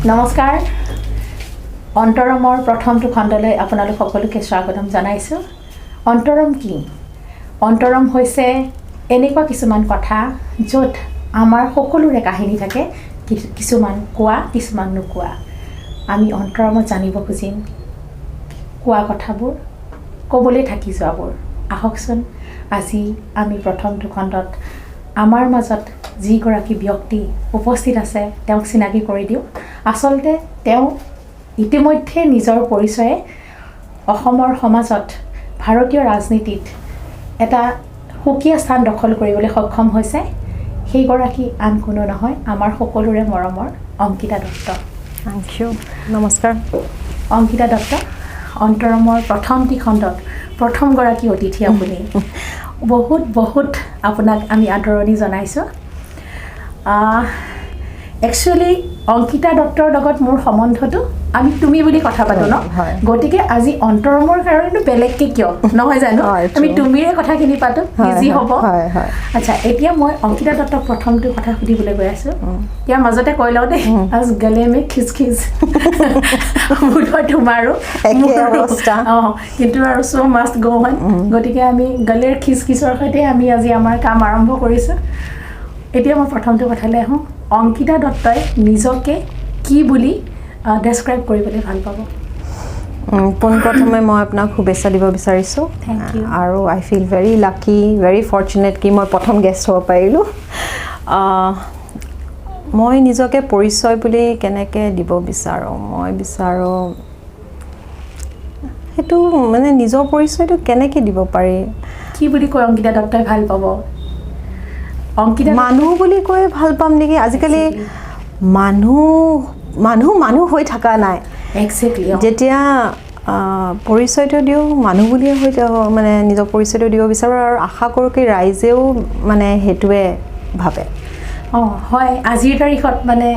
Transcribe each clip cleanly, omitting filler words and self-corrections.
নমস্কাৰ অন্তৰমৰ প্ৰথমটো খণ্ডলৈ আপোনালোক সকলোকে স্বাগতম জনাইছোঁ অন্তৰম কি অন্তৰম হৈছে এনেকুৱা কিছুমান কথা য'ত আমাৰ সকলোৰে কাহিনী থাকে কিছুমান কোৱা কিছুমান নোকোৱা আমি অন্তৰমত জানিব খুজিম কোৱা কথাবোৰ ক'বলৈ থাকি যোৱাবোৰ আহকচোন আজি আমি প্ৰথমটো খণ্ডত আমাৰ মাজত যিগৰাকী ব্যক্তি উপস্থিত আছে তেওঁক চিনাকি কৰি দিওঁ আচলতে তেওঁ ইতিমধ্যে নিজৰ পৰিচয়ে অসমৰ সমাজত ভাৰতীয় ৰাজনীতিত এটা সুকীয়া স্থান দখল কৰিবলৈ সক্ষম হৈছে সেইগৰাকী আন কোনো নহয় আমাৰ সকলোৰে মৰমৰ অংকিতা দত্ত থ্যাংক ইউ নমস্কাৰ অংকিতা দত্ত অন্তৰমৰ প্ৰথমটি খণ্ডত প্ৰথমগৰাকী অতিথি আপুনি বহুত আপোনাক আমি আদৰণি জনাইছোঁ একচুৱেলি অংকিতা দত্তৰ লগত মোৰ সম্বন্ধটো আমি তুমি বুলি কথা পাতো ন গতিকে আজি অন্তৰমৰ কাৰণেতো বেলেগকে কিয় নহয় জানো আমি তুমিৰে কথাখিনি পাতো ইজি হ'ব আচ্ছা এতিয়া মই অংকিতা দত্তক প্ৰথমটো কথা সুধিবলৈ গৈ আছোঁ ইয়াৰ মাজতে কৈ লওঁ দেই আজ গলে মে খিচ বুধৰ তোমাৰো কিন্তু আৰু চ' মাষ্ট গ' অন গতিকে আমি গলেৰ খিচৰ সৈতে আমি আজি আমাৰ কাম আৰম্ভ কৰিছোঁ এতিয়া মই প্ৰথমটো কথালৈ আহোঁ অংকিতা দত্তই নিজকে কি বুলি ডেছক্ৰাইব কৰিবলৈ ভাল পাব পোনপ্ৰথমে মই আপোনাক শুভেচ্ছা দিব বিচাৰিছোঁ আৰু আই ফিল ভেৰি লাকি ভেৰি ফৰ্চুনেট কি মই প্ৰথম গেষ্ট হ'ব পাৰিলোঁ মই নিজকে পৰিচয় বুলি কেনেকৈ দিব বিচাৰোঁ মই বিচাৰোঁ সেইটো মানে নিজৰ পৰিচয়টো কেনেকৈ দিব পাৰি কি বুলি কয় অংকিতা দত্তই ভাল পাব অংকিতা মানুহ বুলি কৈ ভাল পাম নেকি আজিকালি মানুহ হৈ থকা নাই এক্সেক্টলি যেতিয়া পৰিচয়টো দিওঁ মানুহ বুলিয়ে হৈ মানে নিজৰ পৰিচয়টো দিব বিচাৰোঁ আৰু আশা কৰোঁ কি ৰাইজেও মানে সেইটোৱে ভাবে হয় আজিৰ তাৰিখত মানে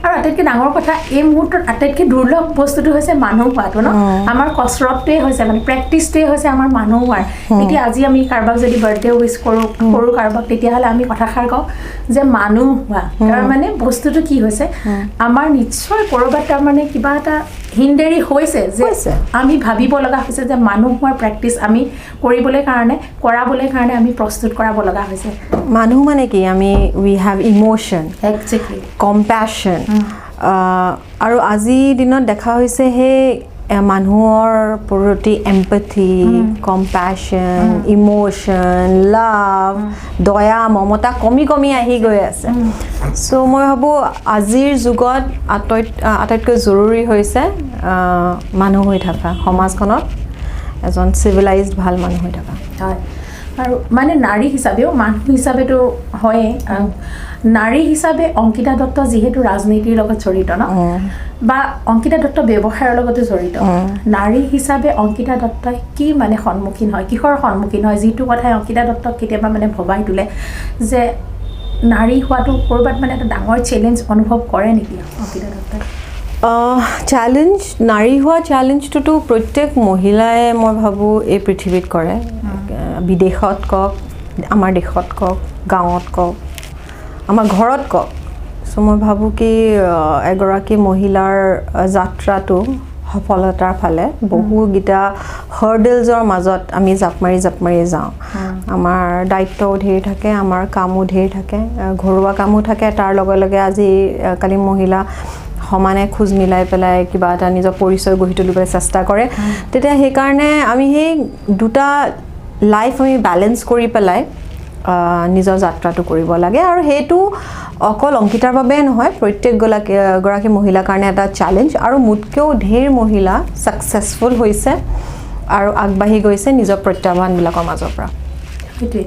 আৰু আটাইতকৈ ডাঙৰ কথা এই মুহূৰ্তত আটাইতকৈ দুৰ্লভ বস্তুটো হৈছে মানুহ হোৱাটো ন আমাৰ কচৰতটোৱে হৈছে মানে প্ৰেক্টিছটোৱে হৈছে আমাৰ মানুহ হোৱাৰ এতিয়া আজি আমি কাৰোবাক যদি বাৰ্থডে উইচ কৰোঁ কাৰোবাক তেতিয়াহ'লে আমি কথাষাৰ কওঁ যে মানুহ হোৱা তাৰমানে বস্তুটো কি হৈছে আমাৰ নিশ্চয় ক'ৰবাত তাৰমানে কিবা এটা হিন্দেৰি হৈছে যে আমি ভাবিব লগা হৈছে যে মানুহ হোৱাৰ প্ৰেক্টিছ আমি কৰাবলৈ কাৰণে আমি প্ৰস্তুত কৰাব লগা হৈছে মানুহ মানে কি আমি উই হেভ ইম'শ্যন একজেক্টলি কম্পেশ্যন আৰু আজিৰ দিনত দেখা হৈছে সেই মানুহৰ প্ৰতি এম্পেথি কম্পেশ্যন ইম'শ্যন লাভ দয়া মমতা কমি আহি গৈ আছে চ' মই ভাবোঁ আজিৰ যুগত আটাইতকৈ জৰুৰী হৈছে মানুহ হৈ থকা সমাজখনত এজন চিভিলাইজড ভাল মানুহ হৈ থকা হয় আৰু মানে নাৰী হিচাপেও মানুহ হিচাপেতো হয়ে নাৰী হিচাপে অংকিতা দত্ত যিহেতু ৰাজনীতিৰ লগত জড়িত ন বা অংকিতা দত্ত ব্যৱসায়ৰ লগতো জড়িত নাৰী হিচাপে অংকিতা দত্তই কি মানে সন্মুখীন হয় কিহৰ সন্মুখীন হয় যিটো কথাই অংকিতা দত্তক কেতিয়াবা মানে ভবাই তোলে যে নাৰী হোৱাটো ক'ৰবাত মানে এটা ডাঙৰ চেলেঞ্জ অনুভৱ কৰে নেকি অংকিতা দত্তই চেলেঞ্জ নাৰী হোৱা চেলেঞ্জটোতো প্ৰত্যেক মহিলাই মই ভাবোঁ এই পৃথিৱীত কৰে বিদেশত কওক আমাৰ দেশত কওক গাঁৱত কওক আমাৰ ঘৰত কওক চ' মই ভাবোঁ কি এগৰাকী মহিলাৰ যাত্ৰাটো সফলতাৰ ফালে বহুকেইটা হাৰ্ডেলছৰ মাজত আমি জাপ মাৰি যাওঁ আমাৰ দায়িত্বও ধেৰ থাকে আমাৰ কামো ধেৰ থাকে ঘৰুৱা কামো থাকে তাৰ লগে লগে আজিকালি মহিলা সমানে খোজ মিলাই পেলাই কিবা এটা নিজৰ পৰিচয় গঢ়ি তুলিবলৈ চেষ্টা কৰে তেতিয়া সেইকাৰণে আমি সেই দুটা লাইফ আমি বেলেঞ্চ কৰি পেলাই নিজৰ যাত্ৰাটো কৰিব লাগে আৰু সেইটো অকল অংকিতাৰ বাবে নহয় প্ৰত্যেকগৰাকী মহিলাৰ কাৰণে এটা চেলেঞ্জ আৰু মোতকৈও ধেৰ মহিলা ছাকচেছফুল হৈছে আৰু আগবাঢ়ি গৈছে নিজৰ প্ৰত্যাহ্বানবিলাকৰ মাজৰ পৰা সেইটোৱে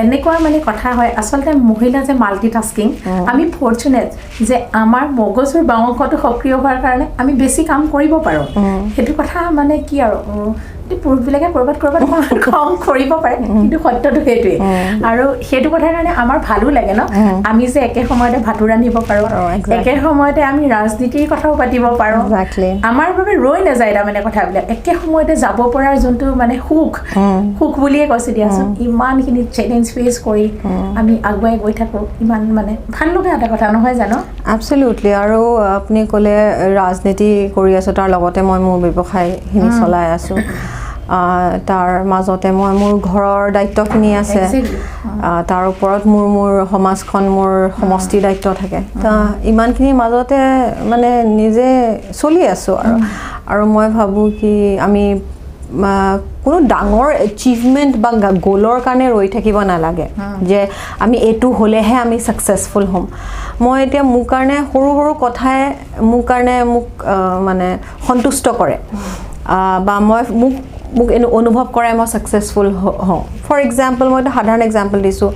এনেকুৱা মানে কথা হয় আচলতে মহিলা যে মাল্টিটাস্কিং আমি ফৰ্চুনেট যে আমাৰ মগজুৰ বাওঁ অংশটো সক্ৰিয় হোৱাৰ কাৰণে আমি বেছি কাম কৰিব পাৰোঁ সেইটো কথা মানে কি আৰু পুৰুষবিলাকে ক'ৰবাত খং কৰিব পাৰে কিন্তু সত্যটো সেইটোৱে আৰু সেইটো কথাৰ কাৰণে আমাৰ ভালো লাগে ন আমি যে একে সময়তে ভাতো ৰান্ধিব পাৰোঁ একে সময়তে আমি ৰাজনীতিৰ কথাও পাতিব পাৰোঁ আমাৰ বাবে ৰৈ নাযায় তাৰমানে কথাবিলাক একে সময়তে যাব পৰাৰ যোনটো মানে সুখ বুলিয়ে কৈছোঁ দিয়াচোন ইমানখিনি চেলেঞ্জ ফেচ কৰি আমি আগুৱাই গৈ থাকোঁ ইমান মানে ভাল লগা এটা কথা নহয় জানো এবছলিউটলি আৰু আপুনি ক'লে ৰাজনীতি কৰি আছোঁ তাৰ লগতে মই মোৰ ব্যৱসায়খিনি চলাই আছোঁ তাৰ মাজতে মই মোৰ ঘৰৰ দায়িত্বখিনি আছে তাৰ ওপৰত মোৰ সমাজখন মোৰ সমষ্টি দায়িত্ব থাকে ইমানখিনিৰ মাজতে মানে নিজে চলি আছোঁ আৰু মই ভাবোঁ কি আমি কোনো ডাঙৰ এচিভমেণ্ট বা গ'লৰ কাৰণে ৰৈ থাকিব নালাগে যে আমি এইটো হ'লেহে আমি ছাকচেছফুল হ'ম মই এতিয়া মোৰ কাৰণে সৰু সৰু কথাই মোৰ কাৰণে মোক মানে সন্তুষ্ট কৰে বা মোক অনুভৱ কৰে মই ছাকচেছফুল হওঁ ফৰ এক্সাম্পল মই এটা সাধাৰণ এক্সাম্পল দিছোঁ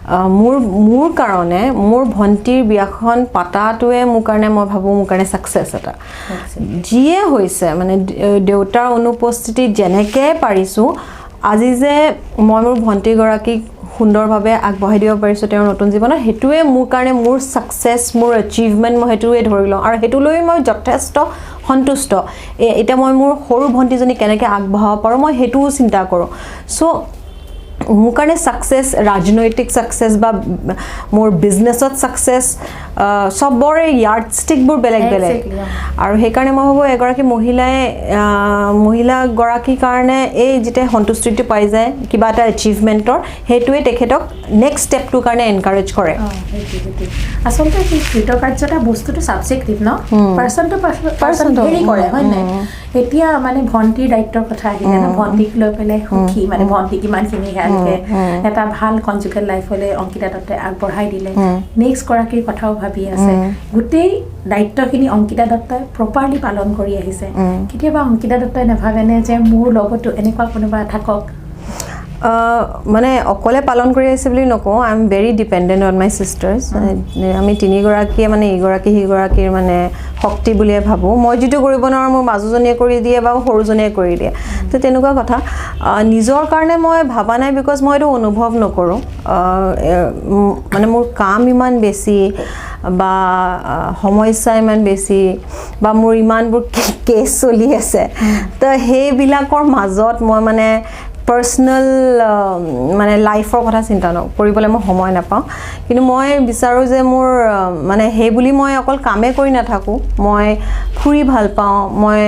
মোৰ কাৰণে মোৰ ভণ্টিৰ বিয়াখন পাতাটোৱে মোৰ কাৰণে মই ভাবোঁ মোৰ কাৰণে ছাকচেছ এটা যিয়ে হৈছে মানে দেউতাৰ অনুপস্থিতিত যেনেকৈ পাৰিছোঁ আজি যে মই মোৰ ভণ্টিগৰাকীক সুন্দৰভাৱে আগবঢ়াই দিব পাৰিছোঁ তেওঁৰ নতুন জীৱনত সেইটোৱে মোৰ কাৰণে মোৰ ছাকচেছ মোৰ এচিভমেণ্ট মই সেইটোৱে ধৰি লওঁ আৰু সেইটো লৈ মই যথেষ্ট সন্তুষ্ট এতিয়া মই মোৰ সৰু ভণ্টিজনী কেনেকৈ আগবঢ়াব পাৰোঁ মই সেইটোও চিন্তা কৰোঁ চ' মোৰ কাৰণে ছাকচেছ ৰাজনৈতিক ছাকচেছ বা মোৰ বিজনেছত ছাকচেছ চবৰে য়াৰ্ড ষ্টিকবোৰ বেলেগ বেলেগ আৰু সেইকাৰণে মই ভাবোঁ এগৰাকী মহিলাগৰাকীৰ কাৰণে এই যেতিয়া সন্তুষ্টিটো পাই যায় কিবা এটা এচিভমেণ্টৰ সেইটোৱে তেখেতক নেক্সট ষ্টেপটোৰ কাৰণে এনকাৰেজ কৰে আচলতে সেই কৃতকাৰ্যতা বস্তুটো ছাবজেক্টিভ ন পাৰ্চন টু পাৰ্চন ভেৰি কৰে হয় নাই এতিয়া মানে ভণ্টিৰ দায়িত্বৰ কথা আহিলে ন ভণ্টিক লৈ পেলাই সুখী মানে ভণ্টিক ইমানখিনি এটা ভাল কনজুগেল লাইফলৈ অংকিতা দত্তাই আগবঢ়াই দিলে নেক্সট গৰাকীৰ কথাও ভাবি আছে গোটেই দায়িত্বখিনি অংকিতা দত্তাই প্ৰপাৰলি পালন কৰি আহিছে কেতিয়াবা অংকিতা দত্তাই নাভাবেনে যে মোৰ লগতো এনেকুৱা কোনোবা থাকক মানে অকলে পালন কৰি আহিছে বুলি নকওঁ I am very dependent on my sisters আমি তিনিগৰাকীয়ে মানে ইগৰাকী সিগৰাকীৰ মানে শক্তি বুলিয়ে ভাবোঁ মই যিটো কৰিব নোৱাৰোঁ মোৰ মাজুজনীয়ে কৰি দিয়ে বা সৰুজনীয়ে কৰি দিয়ে তো তেনেকুৱা কথা নিজৰ কাৰণে মই ভাবা নাই বিকজ মই এইটো অনুভৱ নকৰোঁ মানে মোৰ কাম ইমান বেছি বা সমস্যা ইমান বেছি বা মোৰ ইমানবোৰ কেছ চলি আছে তো সেইবিলাকৰ মাজত মই মানে পাৰ্চনেল মানে লাইফৰ কথা চিন্তা কৰিবলৈ মই সময় নাপাওঁ কিন্তু মই বিচাৰোঁ যে মোৰ মানে সেই বুলি মই অকল কামেই কৰি নাথাকোঁ মই ফুৰি ভাল পাওঁ মই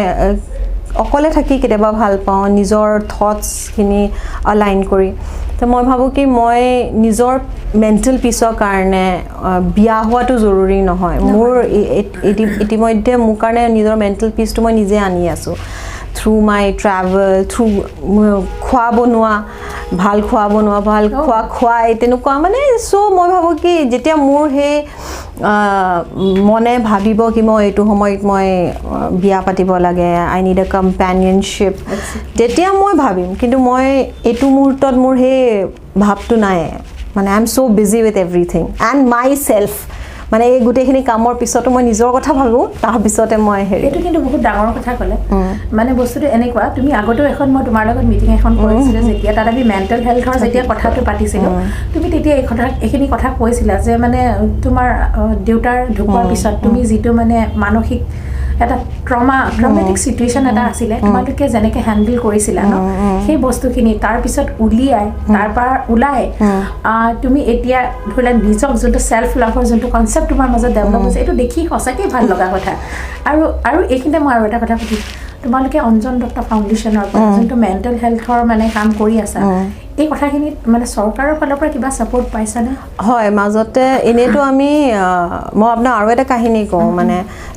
অকলে থাকি কেতিয়াবা ভাল পাওঁ নিজৰ থটছখিনি আলাইন কৰি তো মই ভাবোঁ কি মই নিজৰ মেণ্টেল পিছৰ কাৰণে বিয়া হোৱাটো জৰুৰী নহয় মোৰ ইতিমধ্যে মোৰ কাৰণে নিজৰ মেণ্টেল পিচটো মই নিজে আনি আছোঁ থ্ৰু মাই ট্ৰেভেল থ্ৰু খোৱা বনোৱা ভাল খোৱাই তেনেকুৱা মানে চ' মই ভাবোঁ কি যেতিয়া মোৰ সেই মনে ভাবিব কি মই এইটো সময়ত মই বিয়া পাতিব লাগে আই নিড এ কম্পেনিয়নশ্বিপ তেতিয়া মই ভাবিম কিন্তু মই এইটো মুহূৰ্তত মোৰ সেই ভাৱটো নাই মানে I am so' busy with everything and my self মানে এই গোটেইখিনি কামৰ পিছতো মই নিজৰ কথা ভাবোঁ তাৰপিছতে মই এইটো কিন্তু বহুত ডাঙৰ কথা ক'লে মানে বস্তুটো এনেকুৱা তুমি আগতেও এখন মই তোমাৰ লগত মিটিং এখন কৰিছিলোঁ যেতিয়া তাত আমি মেণ্টেল হেল্থৰ যেতিয়া কথাটো পাতিছিলোঁ তুমি তেতিয়া এইখিনি কথা কৈছিলা যে মানে তোমাৰ দেউতাৰ ঢুকোৱাৰ পিছত তুমি যিটো মানে মানসিক এটা ট্ৰমেটিক চিটুৱেশ্যন এটা আছিলে তোমালোকে যেনেকৈ হেণ্ডেল কৰিছিলা ন সেই বস্তুখিনি তাৰপিছত তাৰপৰা ওলাই তুমি এতিয়া ধৰি লোৱা নিজক যোনটো ছেল্ফ লাভৰ যোনটো কনচেপ্ট তোমাৰ মাজত ডেভেলপ হৈছে এইটো দেখি সঁচাকৈ ভাল লগা কথা আৰু এইখিনিতে মই আৰু এটা কথা সুধিম তোমালোকে অঞ্জন দত্ত ফাউণ্ডেশ্যনৰ পৰা যোনটো মেণ্টেল হেল্থৰ মানে কাম কৰি আছা এই কথাখিনিত মানে চৰকাৰৰ ফালৰ পৰা কিবা ছাপোৰ্ট পাইছানে হয় মাজতে এনেইতো আমি মই আপোনাক আৰু এটা কাহিনী কওঁ মানে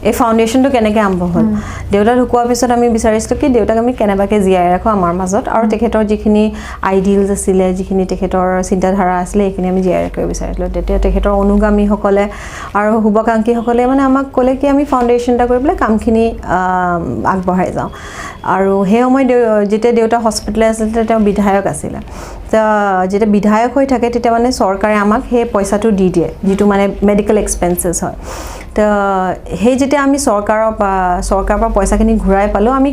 এই ফাউণ্ডেশ্যনটো কেনেকৈ আৰম্ভ হ'ল দেউতা ঢুকোৱাৰ পিছত আমি বিচাৰিছিলোঁ কি দেউতাক আমি কেনেবাকৈ জীয়াই ৰাখোঁ আমাৰ মাজত আৰু তেখেতৰ যিখিনি আইডিয়েলছ আছিলে যিখিনি তেখেতৰ চিন্তাধাৰা আছিলে সেইখিনি আমি জীয়াই ৰাখিব বিচাৰিছিলোঁ তেতিয়া তেখেতৰ অনুগামীসকলে আৰু শুভাকাংক্ষীসকলে মানে আমাক ক'লে কি আমি ফাউণ্ডেশ্যন এটা কৰি পেলাই কামখিনি আগবঢ়াই যাওঁ আৰু সেই সময়ত যেতিয়া দেউতা হস্পিটেলত আছিলে তেতিয়া তেওঁ বিধায়ক আছিলে যেতিয়া বিধায়ক হৈ থাকে তেতিয়া মানে চৰকাৰে আমাক সেই পইচাটো দি দিয়ে যিটো মানে মেডিকেল এক্সপেঞ্চেছ হয় তো সেই যেতিয়া আমি চৰকাৰৰ পৰা পইচাখিনি ঘূৰাই পালোঁ আমি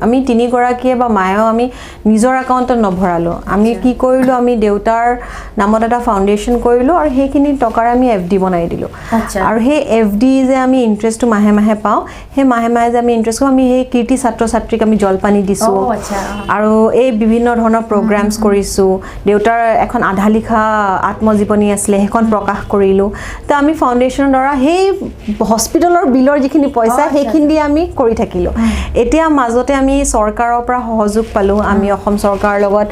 আমি তিনিগৰাকীয়ে বা মায়েও আমি নিজৰ একাউণ্টত নভৰালোঁ আমি কি কৰিলোঁ আমি দেউতাৰ নামত এটা ফাউণ্ডেশ্যন কৰিলোঁ আৰু সেইখিনি টকাৰে আমি FD বনাই দিলোঁ আৰু সেই FD যে আমি ইণ্টাৰেষ্টটো মাহে মাহে পাওঁ সেই মাহে মাহে যে আমি ইণ্টাৰেষ্টটো আমি সেই কীৰ্তি ছাত্ৰ ছাত্ৰীক আমি জলপানী দিছোঁ আৰু এই বিভিন্ন ধৰণৰ প্ৰগ্ৰামছ কৰিছোঁ দেউতাৰ এখন আধা লিখা আত্মজীৱনী আছিলে সেইখন প্ৰকাশ কৰিলোঁ তো আমি ফাউণ্ডেশ্যনৰ দ্বাৰা সেই হস্পিটেলৰ বিলৰ যিখিনি পইচা সেইখিনি দি আমি কৰি থাকিলোঁ এতিয়া মাজতে আমি চৰকাৰৰ পৰা সহযোগ পালোঁ আমি অসম চৰকাৰৰ লগত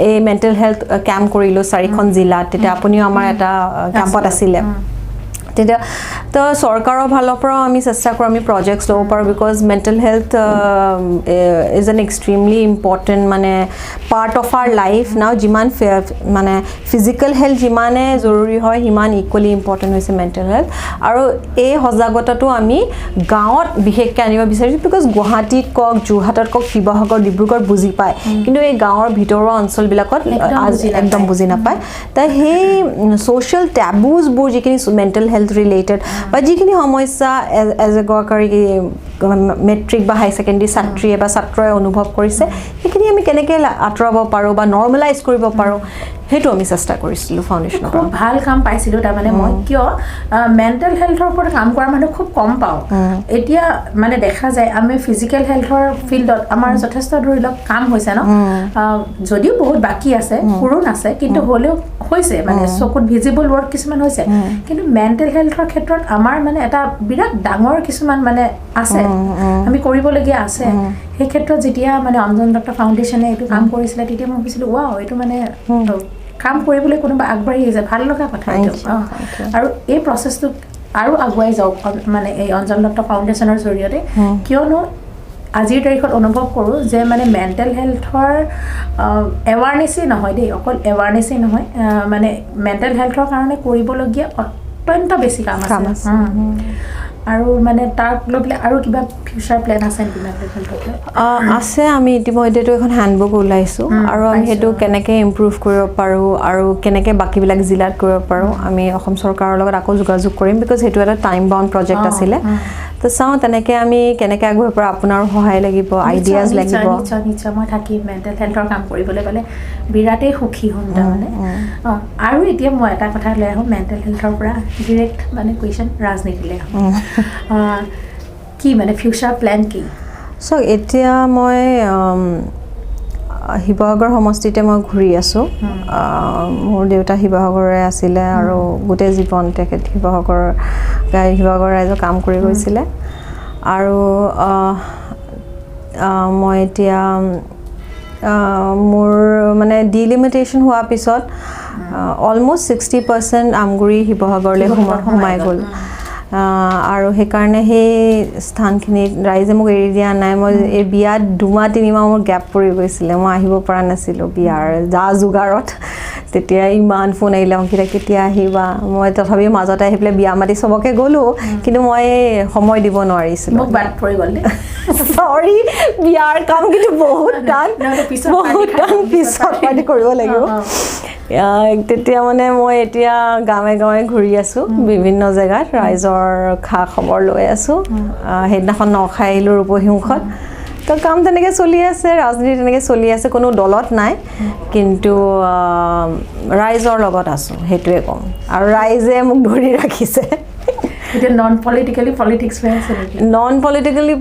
এই মেণ্টেল হেল্থ কেম্প কৰিলোঁ 4খন জিলাত তেতিয়া আপুনিও আমাৰ এটা কেম্পত আছিলে তেতিয়া তো চৰকাৰৰ ফালৰ পৰাও আমি চেষ্টা কৰোঁ আমি প্ৰজেক্টছ ল'ব পাৰোঁ because mental health is an extremely important মানে part of our life now যিমান মানে ফিজিকেল হেল্থ যিমানে জৰুৰী হয় সিমান ইকুৱেলি ইম্পৰ্টেণ্ট হৈছে মেণ্টেল হেল্থ আৰু এই সজাগতাটো আমি গাঁৱত বিশেষকৈ আনিব বিচাৰিছোঁ বিকজ গুৱাহাটীত কওক যোৰহাটত কওক শিৱসাগৰ ডিব্ৰুগড় বুজি পায় কিন্তু এই গাঁৱৰ ভিতৰুৱা অঞ্চলবিলাকত একদম বুজি নাপায় তাই সেই ছ'চিয়েল টেবুজবোৰ যিখিনি মেণ্টেল হেল্থ ৰিলেটেড বা যিখিনি সমস্যা এজ এ গৰাকী মেট্ৰিক বা হাই ছেকেণ্ডেৰী ছাত্ৰীয়ে বা ছাত্ৰই অনুভৱ কৰিছে সেইখিনি আমি কেনেকৈ আঁতৰাব পাৰোঁ বা নৰ্মেলাইজ কৰিব পাৰোঁ সেইটো আমি চেষ্টা কৰিছিলোঁ ফাউণ্ডেশ্যনৰ খুব ভাল কাম পাইছিলোঁ তাৰমানে মই কিয় মেণ্টেল হেল্থৰ ওপৰত কাম কৰা মানুহ খুব কম পাওঁ এতিয়া মানে দেখা যায় আমি ফিজিকেল হেল্থৰ ফিল্ডত আমাৰ যথেষ্ট ধৰি লওক কাম হৈছে ন যদিও বহুত বাকী আছে পূৰণ আছে কিন্তু হ'লেও হৈছে মানে চকুত ভিজিবল ৱৰ্ক কিছুমান হৈছে কিন্তু মেণ্টেল হেল্থৰ ক্ষেত্ৰত আমাৰ মানে এটা বিৰাট ডাঙৰ কিছুমান মানে আছে আমি কৰিবলগীয়া আছে সেই ক্ষেত্ৰত যেতিয়া মানে অঞ্জন দত্ত ফাউণ্ডেশ্যনে এইটো কাম কৰিছিলে তেতিয়া মই ভাবিছিলোঁ ৱাও এইটো মানে কাম কৰিবলৈ কোনোবা আগবাঢ়ি আহিছে ভাল লগা কথা এইটো আৰু এই প্ৰচেছটো আৰু আগুৱাই যাওক মানে এই অঞ্জন দত্ত ফাউণ্ডেশ্যনৰ জৰিয়তে কিয়নো আজিৰ তাৰিখত অনুভৱ কৰোঁ যে মানে মেণ্টেল হেল্থৰ এৱাৰনেছেই নহয় দেই অকল এৱাৰনেছেই নহয় মানে মেণ্টেল হেল্থৰ কাৰণে কৰিবলগীয়া অত্যন্ত বেছি কাম আছে আৰু মানে তাক লৈ পেলাই আৰু কিবা ফিউচাৰ প্লেন আছে নেকি মেণ্টেল হেল্থৰ আছে আমি ইতিমধ্যেতো এখন হেণ্ডবুক ওলাইছোঁ আৰু আমি সেইটো কেনেকৈ ইম্প্ৰুভ কৰিব পাৰোঁ আৰু কেনেকৈ বাকীবিলাক জিলাত কৰিব পাৰোঁ আমি অসম চৰকাৰৰ লগত আকৌ যোগাযোগ কৰিম বিকজ সেইটো এটা টাইম বাউণ্ড প্ৰজেক্ট আছিলে তো চাওঁ তেনেকৈ আমি কেনেকৈ আগবাঢ়িব পাৰোঁ আপোনাৰো সহায় লাগিব আইডিয়াজ লাগিব নিশ্চয় মই থাকিম মেণ্টেল হেল্থৰ কাম কৰিবলৈ পালে বিৰাটেই সুখী হ'ম তাৰমানে আৰু এতিয়া মই এটা কথা লৈ আহোঁ মেণ্টেল হেল্থৰ পৰা ডিৰেক্ট মানে কুৱেশ্যন ৰাজনীতিলৈ আহোঁ কি মানে ফিউচাৰ প্লেন কি চ' এতিয়া মই শিৱসাগৰ সমষ্টিতে মই ঘূৰি আছোঁ মোৰ দেউতা শিৱসাগৰৰে আছিলে আৰু গোটেই জীৱন তেখেত শিৱসাগৰ ৰাইজৰ কাম কৰি গৈছিলে আৰু মই এতিয়া মোৰ মানে ডিলিমিটেশ্যন হোৱাৰ পিছত অলমষ্ট 60% আমগুৰি শিৱসাগৰলৈ সোমাই গ'ল আৰু সেইকাৰণে সেই স্থানখিনিত ৰাইজে মোক এৰি দিয়া নাই মই এই বিয়াত 2-3 মাহ মোৰ গেপ পৰি গৈছিলে মই আহিব পৰা নাছিলোঁ বিয়াৰ যা যোগাৰত তেতিয়া ইমান ফোন আহিলে অংকিতা কেতিয়া আহিবা মই তথাপি মাজতে আহি পেলাই বিয়া মাতি চবকে গ'লোঁ কিন্তু মই সময় দিব নোৱাৰিছিলোঁ মোক বাদ পৰি গ'ল চৰি বিয়াৰ কাম কিন্তু বহুত টান পিছত পাতি কৰিব লাগিব তেতিয়া মানে মই এতিয়া গাঁৱে গাঁৱে ঘূৰি আছোঁ বিভিন্ন জেগাত ৰাইজৰ খা খবৰ লৈ আছোঁ সেইদিনাখন নখাই আহিলোঁ ৰূপসিংহত তো কাম তেনেকৈ চলি আছে ৰাজনীতি তেনেকৈ চলি আছে কোনো দলত নাই কিন্তু ৰাইজৰ লগত আছোঁ সেইটোৱে ক'ম আৰু ৰাইজে মোক ধৰি ৰাখিছে নন পলিটিকেলি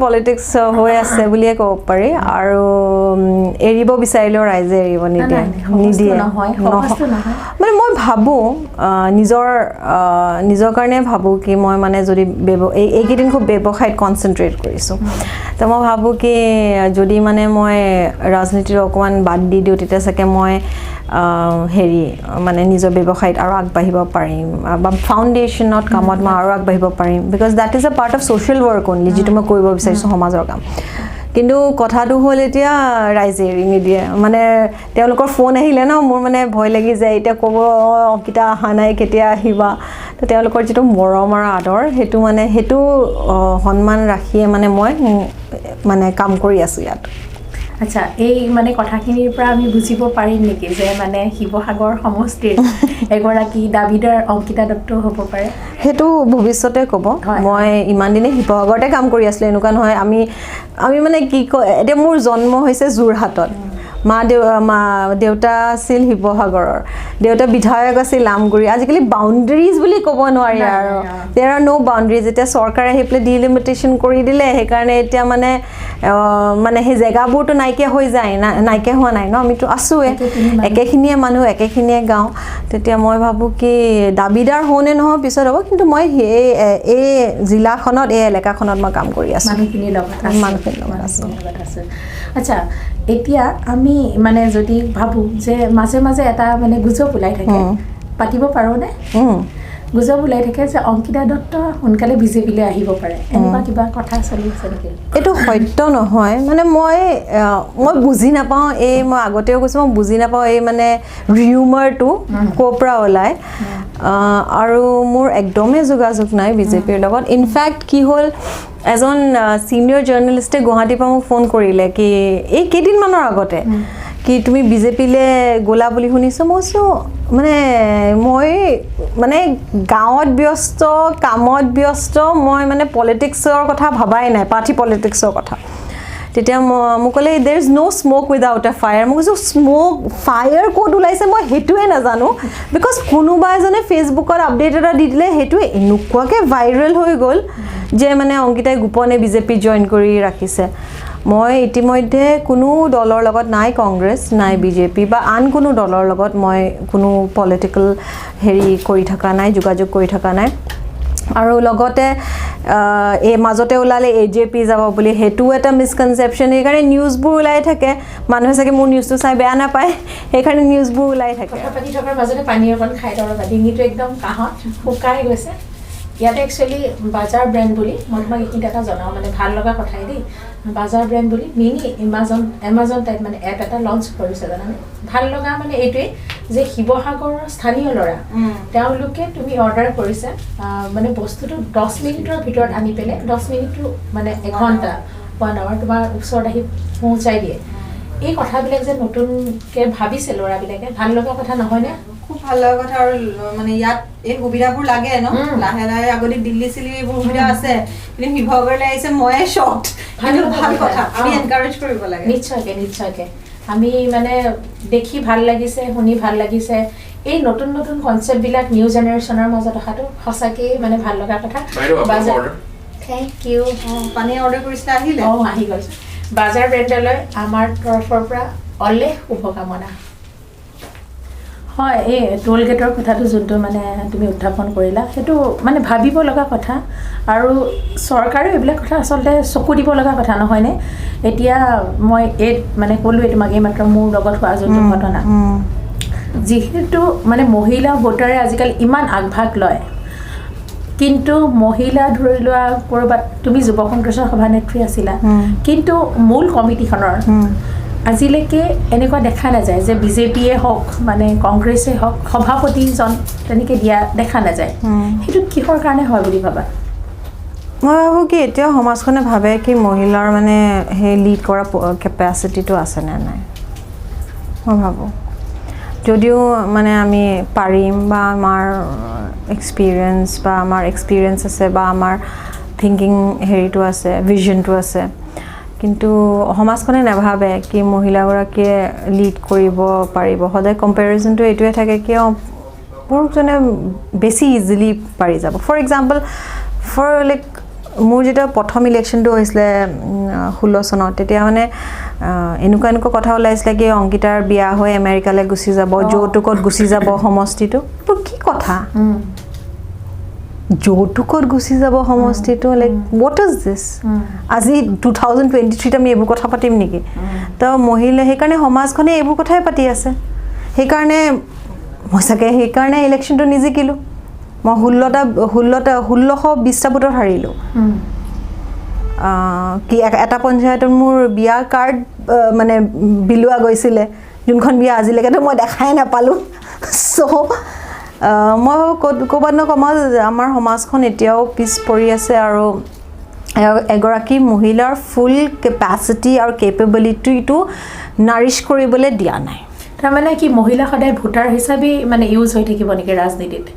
পলিটিক্স হৈ আছে বুলিয়ে ক'ব পাৰি আৰু এৰিব বিচাৰিলেও ৰাইজে এৰিব নিদিয়ে মানে মই ভাবোঁ নিজৰ কাৰণে ভাবোঁ কি মই মানে যদি এইকেইদিন খুব ব্যৱসায়ত কনচেনট্ৰেট কৰিছোঁ তো মই ভাবোঁ কি যদি মানে মই ৰাজনীতিৰ অকণমান বাদ দি দিওঁ তেতিয়া চাগে মই হেৰি মানে নিজৰ ব্যৱসায়ত আৰু আগবাঢ়িব পাৰিম বা ফাউণ্ডেশ্যনত কামত মই আৰু আগবাঢ়িব পাৰিম because that is a part of social work only যিটো মই কৰিব বিচাৰিছোঁ সমাজৰ কাম কিন্তু কথাটো হ'ল এতিয়া ৰাইজে এৰি নিদিয়ে মানে তেওঁলোকৰ ফোন আহিলে ন মোৰ মানে ভয় লাগি যায় এতিয়া ক'ব অংকিতা অহা নাই কেতিয়া আহিবা তো তেওঁলোকৰ যিটো মৰম আৰু আদৰ সেইটো সন্মান ৰাখিয়ে মানে মই মানে কাম কৰি আছোঁ ইয়াত আচ্ছা এই মানে কথাখিনিৰ পৰা আমি বুজিব পাৰিম নেকি যে মানে শিৱসাগৰ সমষ্টিৰ এগৰাকী দাবীদাৰ অংকিতা দত্ত হ'ব পাৰে সেইটো ভৱিষ্যতে ক'ব মই ইমান দিনে শিৱসাগৰতে কাম কৰি আছিলোঁ এনেকুৱা নহয় আমি মানে কি কয় এতিয়া মোৰ জন্ম হৈছে যোৰহাটত মা দেউতা আছিল শিৱসাগৰৰ দেউতা বিধায়ক আছিল লামগুৰি আজিকালি বাউণ্ডেৰিজ বুলি ক'ব নোৱাৰি আৰু দেৰ আৰ নো বাউণ্ডেৰিজ এতিয়া চৰকাৰে আহি পেলাই ডিলিমিটেশ্যন কৰি দিলে সেইকাৰণে এতিয়া মানে সেই জেগাবোৰতো নাইকিয়া হৈ যায় নাইকিয়া হোৱা নাই ন আমিতো আছোঁৱে একেখিনিয়ে মানুহ একেখিনিয়ে গাঁও তেতিয়া মই ভাবোঁ কি দাবীদাৰ হওঁনে নহয় পিছত হ'ব কিন্তু মই এই জিলাখনত এই এলেকাখনত মই কাম কৰি আছোঁ মানুহখিনিৰ লগত আছোঁ আচ্ছা এতিয়া আমি মানে যদি ভাবোঁ যে মাজে মাজে এটা মানে গুজব ওলাই থাকে পাতিব পাৰোঁনে গুজব ওলাই থাকে যে অংকিতা দত্ত সোনকালে বিজেপিলৈ আহিব পাৰে এনেকুৱা কিবা কথা চলি আছে নেকি এইটো সত্য নহয় মানে মই বুজি নাপাওঁ মই আগতেও কৈছোঁ মই বুজি নাপাওঁ এই মানে ৰিউমাৰটো ক'ৰ পৰা ওলায় আৰু মোৰ একদমেই যোগাযোগ নাই বিজেপিৰ লগত ইনফেক্ট কি হ'ল এজন ছিনিয়ৰ জাৰ্নেলিষ্টে গুৱাহাটীৰ পৰা মোক ফোন কৰিলে কি এই কেইদিনমানৰ আগতে কি তুমি বিজেপিলৈ গ'লা বুলি শুনিছোঁ মই কৈছোঁ মই মানে গাঁৱত ব্যস্ত কামত ব্যস্ত মই মানে পলিটিক্সৰ কথা ভবাই নাই পাৰ্টি পলিটিক্সৰ কথা তেতিয়া মোক ক'লে there is no' smoke without a fire মই কৈছোঁ ফায়াৰ ক'ত ওলাইছে মই সেইটোৱে নাজানো বিকজ কোনোবা এজনে ফেচবুকত আপডেট এটা দি দিলে সেইটোৱে এনেকুৱাকৈ ভাইৰেল হৈ গ'ল যে মানে অংকিতাই গোপনে বিজেপি জইন কৰি ৰাখিছে মই ইতিমধ্যে কোনো দলৰ লগত নাই কংগ্ৰেছ নাই বিজেপি বা আন কোনো দলৰ লগত মই কোনো পলিটিকেল কৰি থকা নাই যোগাযোগ কৰি থকা নাই আৰু লগতে এই মাজতে ওলালে AJP যাব বুলি সেইটো এটা মিছকনচেপশ্যন সেইকাৰণে নিউজবোৰ ওলাই থাকে মানুহে চাগে মোৰ নিউজটো চাই বেয়া নাপায় সেইকাৰণে নিউজবোৰ ওলাই থাকে কথা পাতি থকাৰ মাজতে পানী অকণ খাই ল'ব ডিঙিটো একদম কাহত শুকাই গৈছে ইয়াতে একচুৱেলি বাজাৰ ব্ৰেণ্ড বুলি মই তোমাক এইখিনি এটা জনাওঁ মানে ভাল লগা কথাই দেই বাজাৰ ব্ৰেণ্ড বুলি মিনি এমাজন টাইপ মানে এপ এটা লঞ্চ কৰিছে জানানে ভাল লগা মানে এইটোৱে যে শিৱসাগৰৰ স্থানীয় ল'ৰা তেওঁলোকে তুমি অৰ্ডাৰ কৰিছে মানে বস্তুটো 10 মিনিটৰ ভিতৰত আনি পেলাই 10 মিনিটটো মানে এঘণ্টা 1 আৱাৰ তোমাৰ ওচৰত আহি পहुঁচাই দিয়ে এই কথাবিলাক যে নতুনকৈ ভাবিছে ল'ৰাবিলাকে ভাল লগা কথা নহয়নে খুব ভাল লগা কথা আৰু মানে ইয়াত এই সুবিধাবোৰ লাগে ন লাহে লাহে আগতে দিল্লী চিলি এইবোৰ সুবিধা আছে কিন্তু শিৱসাগৰলৈ আহিছে ময়ে শ্বকড ভাল কথা আমি এনকাৰেজ কৰিব লাগে নিশ্চয়কৈ আমি মানে দেখি ভাল লাগিছে শুনি ভাল লাগিছে এই নতুন নতুন কনচেপ্টবিলাক নিউ জেনেৰেশ্যনৰ মাজত অহাটো সঁচাকৈ মানে ভাল লগা কথা থেংক ইউ পানী অৰ্ডাৰ কৰিছিলে আহিলে আহি গৈছে বাজাৰ ব্ৰেণ্ডলৈ আমাৰ তৰফৰ পৰা অলেখ শুভকামনা হয় এই টোল গেটৰ কথাটো যোনটো মানে তুমি উত্থাপন কৰিলা সেইটো মানে ভাবিব লগা কথা আৰু চৰকাৰেও এইবিলাক কথা আচলতে চকু দিব লগা কথা নহয়নে এতিয়া মই মানে ক'লোৱে তোমাক এইমাত্ৰ মোৰ লগত হোৱা যোনটো ঘটনা যিহেতু মানে মহিলা ভোটাৰে আজিকালি ইমান আগভাগ লয় কিন্তু মহিলা ধৰি লোৱা ক'ৰবাত তুমি যুৱ কংগ্ৰেছৰ সভানেত্ৰী আছিলা কিন্তু মূল কমিটিখনৰ আজিলৈকে এনেকুৱা দেখা নাযায় যে বিজেপিয়ে হওক মানে কংগ্ৰেছে হওক সভাপতিজন তেনেকৈ দিয়া দেখা নাযায় সেইটো কিহৰ কাৰণে হয় বুলি ভাবা মই ভাবোঁ কি এতিয়াও সমাজখনে ভাবে কি মহিলাৰ মানে সেই লিড কৰা কেপাচিটিটো আছে নে নাই মই ভাবোঁ যদিও মানে আমি পাৰিম বা আমাৰ এক্সপিৰিয়েঞ্চ আছে বা আমাৰ থিংকিং হেৰিটো আছে ভিজনটো আছে কিন্তু সমাজখনে নাভাবে কি মহিলাগৰাকীয়ে লিড কৰিব পাৰিব সদায় কম্পেৰিজনটো এইটোৱে থাকে কি পুৰুষজনে বেছি ইজিলি পাৰি যাব ফৰ এক্সাম্পল মোৰ যেতিয়া প্ৰথম ইলেকশ্যনটো হৈছিলে 16 চনত তেতিয়া মানে এনেকুৱা কথা ওলাইছিলে কি অংকিতাৰ বিয়া হৈ আমেৰিকালৈ গুচি যাব যৌতুকত গুচি যাব সমষ্টিটো এইবোৰ কি কথা যৌতুকত গুচি যাব সমষ্টিটো লাইক হোৱাট ইজ দিছ আজি 2023 আমি এইবোৰ কথা পাতিম নেকি তো মহিলা সেইকাৰণে সমাজখনে এইবোৰ কথাই পাতি আছে সেইকাৰণে মই চাগে সেইকাৰণে ইলেকশ্যনটো নিজিকিলোঁ মই 1620টা ভোটত হাৰিলোঁ কি এটা পঞ্চায়তত মোৰ বিয়াৰ কাৰ্ড মানে বিলোৱা গৈছিলে যোনখন বিয়া আজিলৈকেতো মই দেখাই নাপালোঁ মই ক'ৰবাত নকমাল আমাৰ সমাজখন এতিয়াও পিছ পৰি আছে আৰু এগৰাকী মহিলাৰ ফুল কেপাচিটি আৰু কেপেবিলিটিটো নাৰিছ কৰিবলৈ দিয়া নাই তাৰমানে কি মহিলা সদায় ভোটাৰ হিচাপে মানে ইউজ হৈ থাকিব নেকি ৰাজনীতিত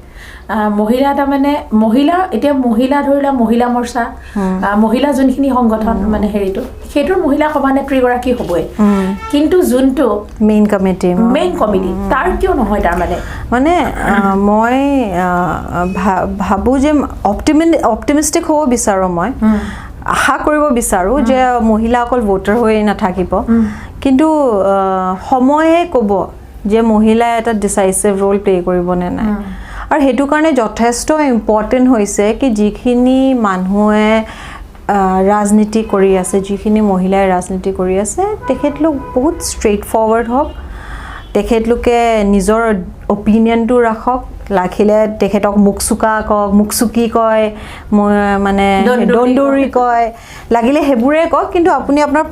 মহিলা তাৰমানে মহিলা এতিয়া মহিলা ধৰিলা মহিলা মৰ্চা মহিলা যোনখিনি সংগঠন মানে হেৰিটো সেইটোৰ মহিলা সভানেত্ৰীগৰাকী হ'বই কিন্তু যোনটো মেইন কমিটি তাৰ কিয় নহয় তাৰমানে মানে মই ভাবোঁ যে অপটিমিষ্টিক হ'ব বিচাৰোঁ মই আশা কৰিব বিচাৰোঁ যে মহিলা অকল ভোটাৰ হৈ নাথাকিব কিন্তু সময়ে ক'ব যে মহিলাই এটা ডিচাইচিভ ৰোল প্লে কৰিব নে নাই আৰু সেইটো কাৰণে যথেষ্ট ইম্পৰ্টেণ্ট হৈছে কি যিখিনি মানুহে ৰাজনীতি কৰি আছে যিখিনি মহিলাই ৰাজনীতি কৰি আছে তেখেতলোক বহুত ষ্ট্ৰেইট ফৰৱাৰ্ড হওক তেখেতলোকে নিজৰ অপিনিয়নটো ৰাখক লাগিলে তেখেতক মুকচুকি কয় মানে দণ্ডুৰি কয় লাগিলে সেইবোৰে কওক কিন্তু আপুনি আপোনাৰ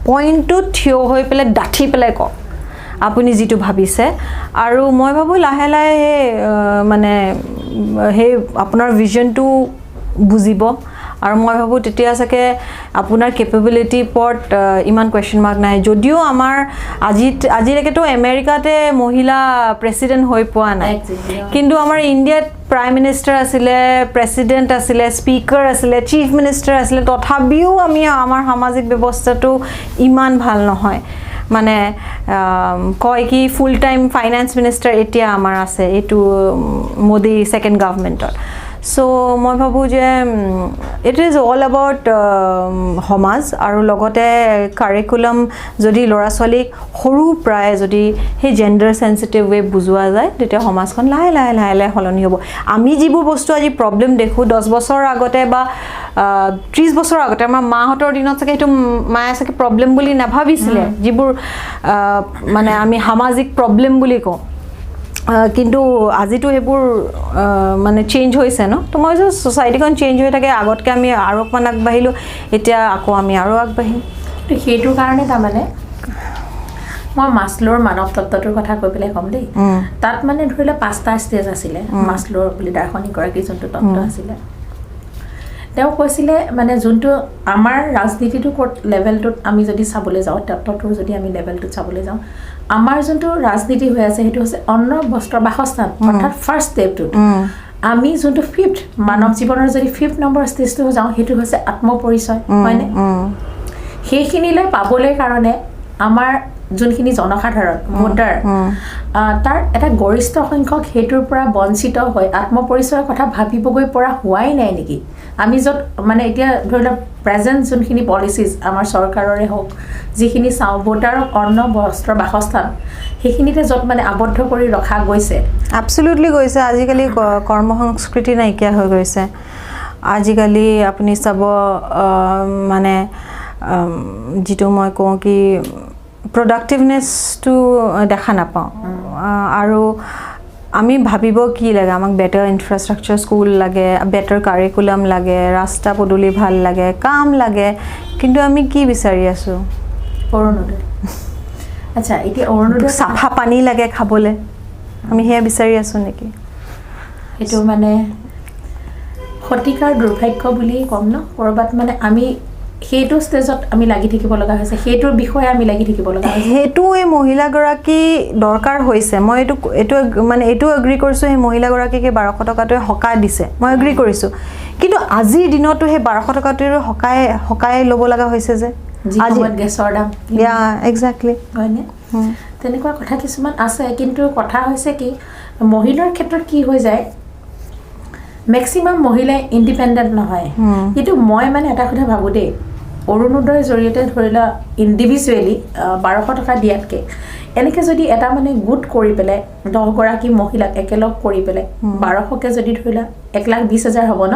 পইণ্টটো থিয় হৈ পেলাই ডাঠি পেলাই কওক আপুনি যিটো ভাবিছে আৰু মই ভাবোঁ লাহে লাহে মানে সেই আপোনাৰ ভিজনটো বুজিব আৰু মই ভাবোঁ তেতিয়া চাগে আপোনাৰ কেপেবিলিটিৰ ওপৰত ইমান কুৱেশ্যন মাৰ্ক নাই যদিও আমাৰ আজিলৈকেতো আমেৰিকাতে মহিলা প্ৰেছিডেণ্ট হৈ পোৱা নাই কিন্তু আমাৰ ইণ্ডিয়াত প্ৰাইম মিনিষ্টাৰ আছিলে প্ৰেছিডেণ্ট আছিলে স্পীকাৰ আছিলে চিফ মিনিষ্টাৰ আছিলে তথাপিও আমি আমাৰ সামাজিক ব্যৱস্থাটো ইমান ভাল নহয় মানে কয় কি ফুল টাইম ফাইনেন্স মিনিষ্টাৰ এতিয়া আমাৰ আছে এইটো মোদী ছেকেণ্ড গভৰ্ণমেণ্টত চ' মই ভাবোঁ যে ইট ইজ অল এবাউট সমাজ আৰু লগতে কাৰিকুলাম যদি ল'ৰা ছোৱালীক সৰু প্ৰায় যদি সেই জেণ্ডাৰ চেঞ্চিটিভ ৱে বুজোৱা যায় তেতিয়া সমাজখন লাহে লাহে লাহে লাহে সলনি হ'ব আমি যিবোৰ বস্তু আজি প্ৰব্লেম দেখোঁ 10 বছৰ আগতে বা 30 বছৰ আগতে আমাৰ মাহঁতৰ দিনত চাগে সেইটো মায়ে চাগে প্ৰব্লেম বুলি নাভাবিছিলে যিবোৰ মানে আমি সামাজিক প্ৰব্লেম বুলি কওঁ কিন্তু আজিতো সেইবোৰ মানে চেঞ্জ হৈছে ন তো মই যে ছ'চাইটিখন চেঞ্জ হৈ থাকে আগতকৈ আমি আৰু অকণমান আগবাঢ়িলোঁ এতিয়া আকৌ আমি আৰু আগবাঢ়িম সেইটো কাৰণে তাৰমানে মই মাছলোৰ মানৱ তত্ত্বটোৰ কথা কৈ পেলাই ক'ম দেই তাত মানে ধৰি লওক 5টা ষ্টেজ আছিলে মাছলোৰ বুলি দাৰ্শনিকগৰাকী যোনটো তত্ত্ব আছিলে তেওঁ কৈছিলে মানে যোনটো আমাৰ ৰাজনীতিটো লেভেলটোত আমি যদি চাবলৈ যাওঁ তত্ত্বটোৰ যদি আমি লেভেলটোত চাবলৈ যাওঁ আমাৰ যোনটো ৰাজনীতি হৈ আছে সেইটো হৈছে অন্ন বস্ত্ৰ বাসস্থান অৰ্থাৎ ফাৰ্ষ্ট ষ্টেপটোত আমি যোনটো 5th মানৱ জীৱনৰ যদি 5th নম্বৰ ষ্টেজটো যাওঁ সেইটো হৈছে আত্মপৰিচয় হয়নে সেইখিনিলৈ পাবলৈ কাৰণে আমাৰ যোনখিনি জনসাধাৰণ ভোটাৰ তাৰ এটা গৰিষ্ঠ সংখ্যক সেইটোৰ পৰা বঞ্চিত হৈ আত্মপৰিচয়ৰ কথা ভাবিবগৈ পৰা হোৱাই নাই নেকি আমি য'ত মানে এতিয়া ধৰি লওক প্ৰেজেণ্ট যোনখিনি পলিচিজ আমাৰ চৰকাৰৰে হওক যিখিনি চাওঁ ভোটাৰক অন্ন বস্ত্ৰ বাসস্থান সেইখিনিতে য'ত মানে আবদ্ধ কৰি ৰখা গৈছে এবছলিউটলি গৈছে আজিকালি কৰ্ম সংস্কৃতি নাইকিয়া হৈ গৈছে আজিকালি আপুনি চাব মানে যিটো মই কওঁ কি প্ৰডাক্টিভনেছটো দেখা নাপাওঁ আৰু আমি ভাবিব কি লাগে আমাক বেটাৰ ইনফ্ৰাষ্ট্ৰাকচাৰ স্কুল লাগে বেটাৰ কাৰিকুলাম লাগে ৰাস্তা পদূলি ভাল লাগে কাম লাগে কিন্তু আমি কি বিচাৰি আছোঁ অৰুণোদয় আচ্ছা এতিয়া অৰুণোদয় চাফা পানী লাগে খাবলৈ আমি সেয়া বিচাৰি আছোঁ নেকি সেইটো মানে শতিকাৰ দুৰ্ভাগ্য বুলি ক'ম ন ক'ৰবাত মানে আমি সেইটো ষ্টেজত আমি লাগি থাকিব লগা হৈছে সেইটোৰ বিষয়ে আমি লাগি থাকিব লগা হৈছে সেইটো এই মহিলাগৰাকী দৰকাৰ হৈছে মই এইটো মানে এইটো এগ্ৰী কৰিছোঁ সেই মহিলাগৰাকীকে 1200 টকাটোৱে সকাই দিছে মই এগ্ৰী কৰিছোঁ কিন্তু আজিৰ দিনতো সেই 1200 টকাটোৱে সকাই ল'ব লগা হৈছে যে আজি গেছৰ দাম এক্সেক্টলি হয়নে তেনেকুৱা কথা কিছুমান আছে কিন্তু কথা হৈছে কি মহিলাৰ ক্ষেত্ৰত কি হৈ যায় মেক্সিমাম মহিলাই ইণ্ডিপেণ্ডেণ্ট নহয় কিন্তু মই মানে এটা কথা ভাবোঁ দেই অৰুণোদয়ৰ জৰিয়তে ধৰি লোৱা ইণ্ডিভিজুৱেলি 1200 টকা দিয়াতকৈ এনেকৈ যদি এটা মানে গোট কৰি পেলাই 10 গৰাকী মহিলাক একেলগ কৰি পেলাই 1200কে যদি ধৰি লোৱা 1,20,000 হ'ব ন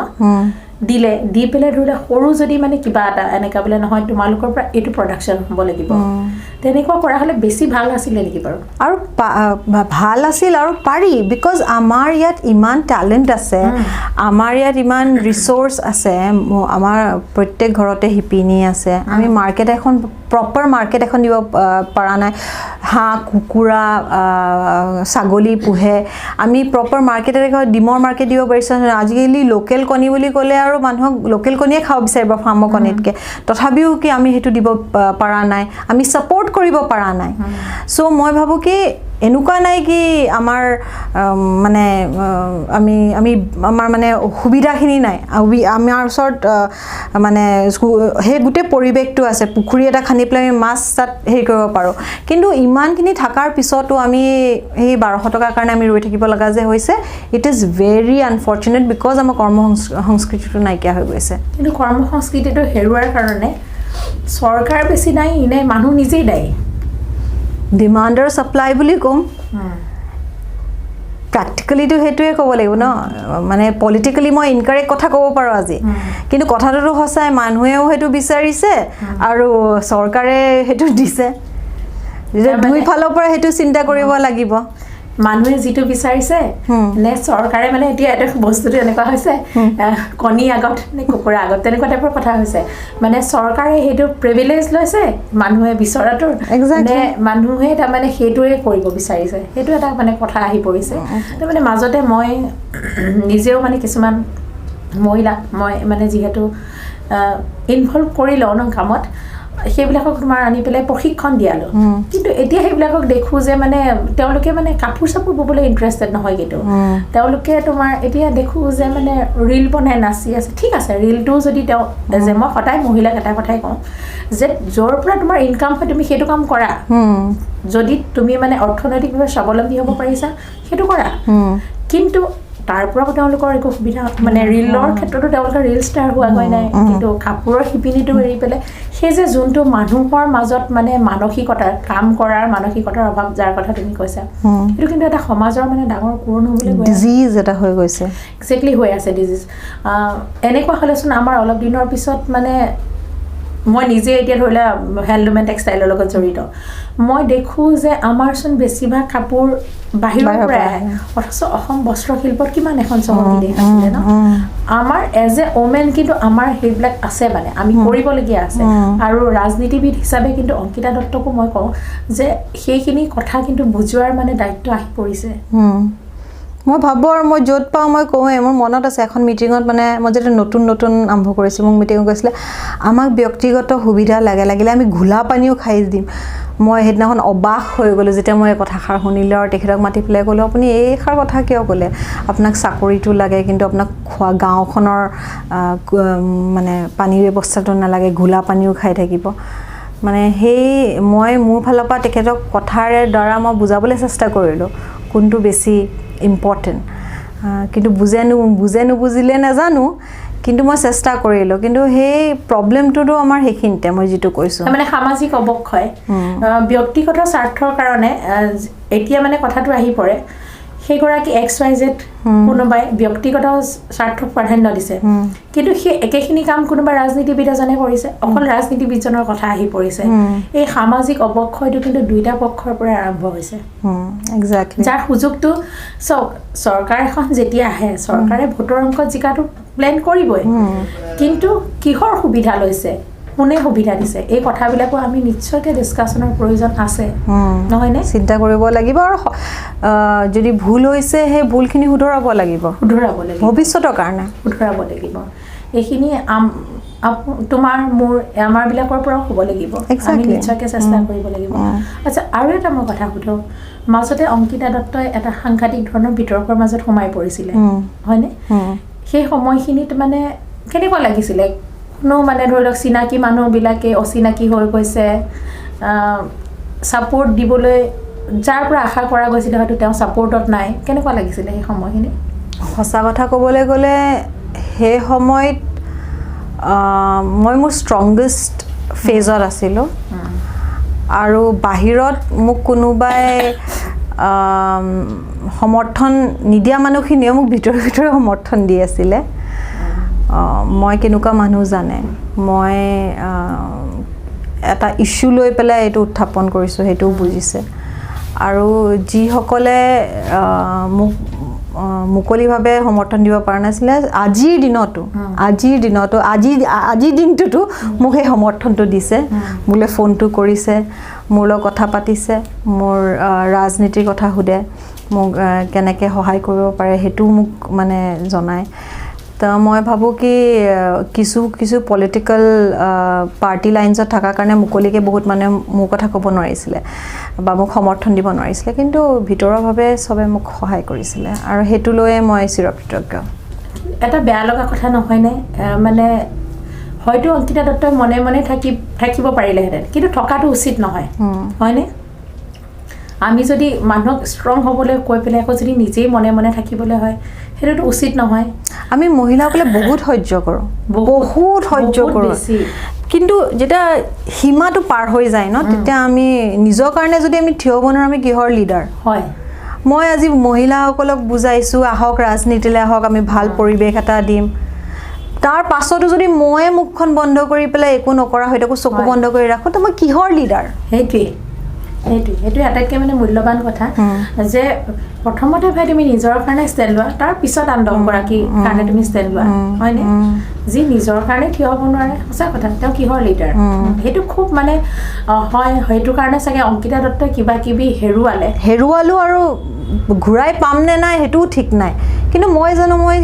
দিলে দি পেলাই ধৰি লোৱা সৰু যদি মানে কিবা এটা এনেকুৱা বোলে নহয় তোমালোকৰ পৰা এইটো প্ৰডাকশ্যন হ'ব লাগিব তেনেকুৱা কৰা হ'লে বেছি ভাল আছিলে নেকি বাৰু আৰু ভাল আছিল আৰু পাৰি বিকজ আমাৰ ইয়াত ইমান টেলেণ্ট আছে আমাৰ ইয়াত ইমান ৰিচোৰ্চ আছে আমাৰ প্ৰত্যেক ঘৰতে শিপিনী আছে আমি মাৰ্কেট এখন প্ৰপাৰ মাৰ্কেট এখন দিব পৰা নাই হাঁহ কুকুৰা ছাগলী পোহে আমি প্ৰপাৰ মাৰ্কেট ডিমৰ মাৰ্কেট দিব পাৰিছোঁ আজিকালি লোকেল কণী বুলি ক'লে আৰু আৰু মানুহক লোকেল কণীয়ে খাব বিচাৰিব ফাৰ্মৰ কণীতকৈ তথাপিও কি আমি সেইটো দিব পৰা নাই আমি ছাপোৰ্ট কৰিব পৰা নাই চ' মই ভাবোঁ কি এনেকুৱা নাই কি আমাৰ মানে আমি আমি আমাৰ মানে সুবিধাখিনি নাই আমাৰ ওচৰত মানে সেই গোটেই পৰিৱেশটো আছে পুখুৰী এটা খান্দি পেলাই আমি মাছ তাত হেৰি কৰিব পাৰোঁ কিন্তু ইমানখিনি থকাৰ পিছতো আমি সেই 1200 টকাৰ কাৰণে আমি ৰৈ থাকিব লগা যে হৈছে it is very unfortunate because আমাৰ কৰ্ম সংস্কৃতিটো নাইকিয়া হৈ গৈছে কিন্তু কৰ্ম সংস্কৃতিটো হেৰুৱাৰ কাৰণে চৰকাৰ বেছি নাই নে মানুহ নিজেই দায়ী ডিমাণ্ড আৰু ছাপ্লাই বুলি ক'ম প্ৰেক্টিকেলিটো সেইটোৱে ক'ব লাগিব ন মানে পলিটিকেলি মই ইনকাৰেক্ট কথা ক'ব পাৰোঁ আজি কিন্তু কথাটোতো সঁচাই মানুহেও সেইটো বিচাৰিছে আৰু চৰকাৰে সেইটো দিছে দুই ফালৰ পৰা সেইটো চিন্তা কৰিব লাগিব মানুহে যিটো বিচাৰিছে নে চৰকাৰে মানে এতিয়া এটা বস্তুটো এনেকুৱা হৈছে কণী আগত নে কুকুৰা আগত তেনেকুৱা টাইপৰ কথা হৈছে মানে চৰকাৰে সেইটো প্ৰিভিলেজ লৈছে মানুহে বিচৰাটো নে মানুহে তাৰমানে সেইটোৱে কৰিব বিচাৰিছে সেইটো এটা মানে কথা আহি পৰিছে তাৰমানে মাজতে মই নিজেও মানে কিছুমান মহিলা মই মানে যিহেতু ইনভলভ কৰি লওঁ ন কামত সেইবিলাকক তোমাৰ আনি পেলাই প্ৰশিক্ষণ দিয়ালো কিন্তু এতিয়া সেইবিলাকক দেখোঁ যে মানে তেওঁলোকে মানে কাপোৰ চাপোৰ ববলৈ ইণ্টাৰেষ্টেড নহয় কিন্তু তেওঁলোকে তোমাৰ এতিয়া দেখোঁ যে মানে ৰীল বনাই নাচি আছে ঠিক আছে ৰীলটো যদি তেওঁ যে মই সদায় মহিলাক এটা কথাই কওঁ যে য'ৰ পৰা তোমাৰ ইনকাম হয় তুমি সেইটো কাম কৰা যদি তুমি মানে অৰ্থনৈতিকভাৱে স্বাৱলম্বী হ'ব পাৰিছা সেইটো কৰা কিন্তু তাৰ পৰাও তেওঁলোকৰ একো সুবিধা মানে ৰীলৰ ক্ষেত্ৰতো তেওঁলোকৰ ৰীল ষ্টাৰ হোৱাগৈ নাই কিন্তু কাপোৰৰ শিপিনীটো এৰি পেলাই সেই যে যোনটো মানুহৰ মাজত মানে মানসিকতাৰ কাম কৰাৰ মানসিকতাৰ অভাৱ যাৰ কথা তুমি কৈছা সেইটো কিন্তু এটা সমাজৰ মানে ডাঙৰ কোৰণ হ'বলৈ গৈ ডিজিজ এটা হৈ গৈছে এক্সেক্টলি হৈ আছে ডিজিজ এনেকুৱা হ'লেচোন আমাৰ অলপ দিনৰ পিছত মানে মই নিজে এতিয়া ধৰি লোৱা হেণ্ডলুম এণ্ড টেক্সটাইলৰ লগত জড়িত মই দেখোঁ যে আমাৰচোন বেছিভাগ কাপোৰ বাহিৰৰ পৰা আহে অথচ অসম বস্ত্ৰশিল্পত কিমান এখন চহকী দেশ আছিলে ন আমাৰ এজ এ ওমেন কিন্তু আমাৰ সেইবিলাক আছে মানে আমি কৰিবলগীয়া আছে আৰু ৰাজনীতিবিদ হিচাপে কিন্তু অংকিতা দত্তকো মই কওঁ যে সেইখিনি কথা কিন্তু বুজোৱাৰ মানে দায়িত্ব আহি পৰিছে মই ভাবোঁ আৰু মই য'ত পাওঁ মই কওঁৱে মোৰ মনত আছে এখন মিটিঙত মানে মই যেতিয়া নতুন আৰম্ভ কৰিছোঁ মোক মিটিঙত কৈছিলে আমাক ব্যক্তিগত সুবিধা লাগিলে আমি ঘোলা পানীও খাই দিম মই সেইদিনাখন অবাক হৈ গ'লোঁ যেতিয়া মই এই কথাষাৰ শুনিলোঁ আৰু তেখেতক মাতি পেলাই ক'লোঁ আপুনি এইষাৰ কথা কিয় ক'লে আপোনাক চাকৰিটো লাগে কিন্তু আপোনাক খোৱা গাঁওখনৰ মানে পানীৰ ব্যৱস্থাটো নালাগে ঘোলা পানীও খাই থাকিব মানে সেই মই মোৰ ফালৰ পৰা তেখেতক কথাৰে দ্বাৰা মই বুজাবলৈ চেষ্টা কৰিলোঁ কোনটো বেছি ইম্পৰ্টেণ্ট কিন্তু বুজে নুবুজিলে নাজানো কিন্তু মই চেষ্টা কৰিলোঁ কিন্তু সেই প্ৰব্লেমটোতো আমাৰ সেইখিনিতে মই যিটো কৈছোঁ মানে সামাজিক অৱক্ষয় ব্যক্তিগত স্বাৰ্থৰ কাৰণে এতিয়া মানে কথাটো আহি পৰে সেইগৰাকী XYZ কোনোবাই ব্যক্তিগত স্বাৰ্থক প্ৰাধান্য দিছে কিন্তু সেই একেখিনি কাম কোনোবা ৰাজনীতিবিদ এজনে কৰিছে অকল ৰাজনীতিবিদজনৰ কথা আহি পৰিছে এই সামাজিক অৱক্ষয়টো কিন্তু দুইটা পক্ষৰ পৰা আৰম্ভ হৈছে এক্সেক্টলি যাৰ সুযোগটো চৰকাৰ এখন যেতিয়া আহে চৰকাৰে ভোটৰ অংকত জিকাটো প্লেন কৰিবই কিন্তু কিহৰ সুবিধা লৈছে কোনে সুবিধা দিছে এই কথাবিলাকো আমি নিশ্চয়কৈ ডিছকাশ্যনৰ প্ৰয়োজন আছে নহয়নে চিন্তা কৰিব লাগিব আৰু যদি ভুল হৈছে সেই ভুলখিনি শুধৰাব লাগিব ভৱিষ্যতৰ কাৰণে শুধৰাব লাগিব এইখিনি তোমাৰ মোৰ আমাৰবিলাকৰ পৰাও হ'ব লাগিব আমি নিশ্চয়কৈ চেষ্টা কৰিব লাগিব আচ্ছা আৰু এটা মই কথা সুধোঁ মাজতে অংকিতা দত্তই এটা সাংঘাতিক ধৰণৰ বিতৰ্কৰ মাজত সোমাই পৰিছিলে হয়নে সেই সময়খিনিত মানে কেনেকুৱা লাগিছিলে কোনো মানে ধৰি লওক চিনাকি মানুহবিলাকে অচিনাকি হৈ গৈছে ছাপোৰ্ট দিবলৈ যাৰ পৰা আশা কৰা গৈছিলে হয়তো তেওঁ ছাপোৰ্টত নাই কেনেকুৱা লাগিছিলে সেই সময়খিনি সঁচা কথা ক'বলৈ গ'লে সেই সময়ত মই মোৰ ষ্ট্ৰংগেষ্ট ফেজত আছিলোঁ আৰু বাহিৰত মোক কোনোবাই সমৰ্থন নিদিয়া মানুহখিনিয়েও মোক ভিতৰে সমৰ্থন দি আছিলে মই কেনেকুৱা মানুহ জানে মই এটা ইছ্যু লৈ পেলাই এইটো উত্থাপন কৰিছোঁ সেইটোও বুজিছে আৰু যিসকলে মোক মুকলিভাৱে সমৰ্থন দিব পৰা নাছিলে আজিৰ দিনটোতো মোক সেই সমৰ্থনটো দিছে মোলৈ ফোনটো কৰিছে মোৰ লগত কথা পাতিছে মোৰ ৰাজনীতিৰ কথা সোধে মোক কেনেকৈ সহায় কৰিব পাৰে সেইটো মোক মানে জনায় তো মই ভাবোঁ কি কিছু পলিটিকেল পাৰ্টি লাইনছত থকাৰ কাৰণে মুকলিকৈ বহুত মানে মোৰ কথা ক'ব নোৱাৰিছিলে বা মোক সমৰ্থন দিব নোৱাৰিছিলে কিন্তু ভিতৰুৱাভাৱে চবে মোক সহায় কৰিছিলে আৰু সেইটো লৈয়ে মই চিৰকৃতজ্ঞ এটা বেয়া লগা কথা নহয়নে মানে হয়তো অংকিতা দত্তই মনে মনে থাকিব পাৰিলেহেঁতেন কিন্তু থকাটো উচিত নহয় হয়নে আমি যদি মানুহক ষ্ট্ৰং হ'বলৈ কৈ পেলাই আকৌ যদি নিজেই মনে মনে থাকিবলৈ হয় সেইটোতো উচিত নহয় আমি মহিলাসকলে বহুত সহ্য কৰোঁ বহুত সহ্য কৰোঁ কিন্তু যেতিয়া সীমাটো পাৰ হৈ যায় ন তেতিয়া আমি নিজৰ কাৰণে যদি আমি থিয় হ'ব নোৱাৰোঁ আমি কিহৰ লিডাৰ হয় মই আজি মহিলাসকলক বুজাইছোঁ আহক ৰাজনীতিলৈ আহক আমি ভাল পৰিৱেশ এটা দিম তাৰ পাছতো যদি মই মুখখন বন্ধ কৰি পেলাই একো নকৰা হৈ থাকোঁ চকু বন্ধ কৰি ৰাখোঁ তো মই কিহৰ লিডাৰ সেইটোৱে আটাইতকৈ মানে মূল্যৱান কথা যে প্ৰথমতে ভাই তুমি নিজৰ কাৰণে ষ্টেণ্ড লোৱা তাৰ পিছত আন 10গৰাকীৰ কাৰণে তুমি ষ্টেণ্ড লোৱা হয়নে যি নিজৰ কাৰণে থিয় হ'ব নোৱাৰে সঁচা কথা তেওঁ কিহৰ লিডাৰ সেইটো খুব মানে হয় সেইটো কাৰণে চাগে অংকিতা দত্তই কিবা কিবি হেৰুৱালো আৰু ঘূৰাই পাম নে নাই সেইটোও ঠিক নাই কিন্তু মই জানো মই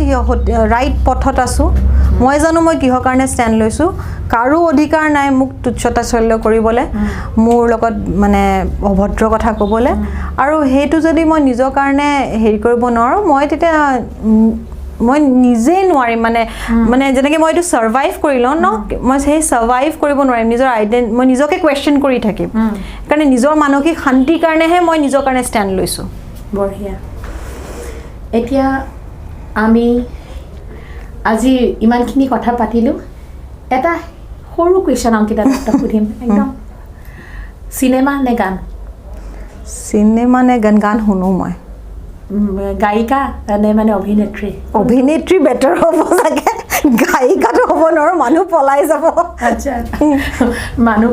ৰাইট পথত আছোঁ মই জানো মই কিহৰ কাৰণে ষ্টেণ্ড লৈছোঁ কাৰো অধিকাৰ নাই মোক তুচ্ছতাচ্ছল্য কৰিবলৈ মোৰ লগত মানে অভদ্ৰ কথা ক'বলৈ আৰু সেইটো যদি মই নিজৰ কাৰণে হেৰি কৰিব নোৱাৰোঁ মই তেতিয়া মই নিজেই নোৱাৰিম মানে যেনেকৈ মই এইটো ছাৰ্ভাইভ কৰি লওঁ ন মই সেই ছাৰ্ভাইভ কৰিব নোৱাৰিম নিজৰ মই নিজকে কুৱেশ্যন কৰি থাকিম সেইকাৰণে নিজৰ মানসিক শান্তিৰ কাৰণেহে মই নিজৰ কাৰণে ষ্টেণ্ড লৈছোঁ বঢ়িয়া এতিয়া আমি আজি ইমানখিনি কথা পাতিলোঁ এটা সৰু কুৱেশ্যন অংকিতা দত্তক সুধিম একদম চিনেমা নে গান শুনো মই গায়িকা নে মানে অভিনেত্ৰী বেটাৰ হ'ব চাগে গায়িকাটো হ'ব নোৱাৰো মানুহ পলাই যাব আচ্ছা মানুহ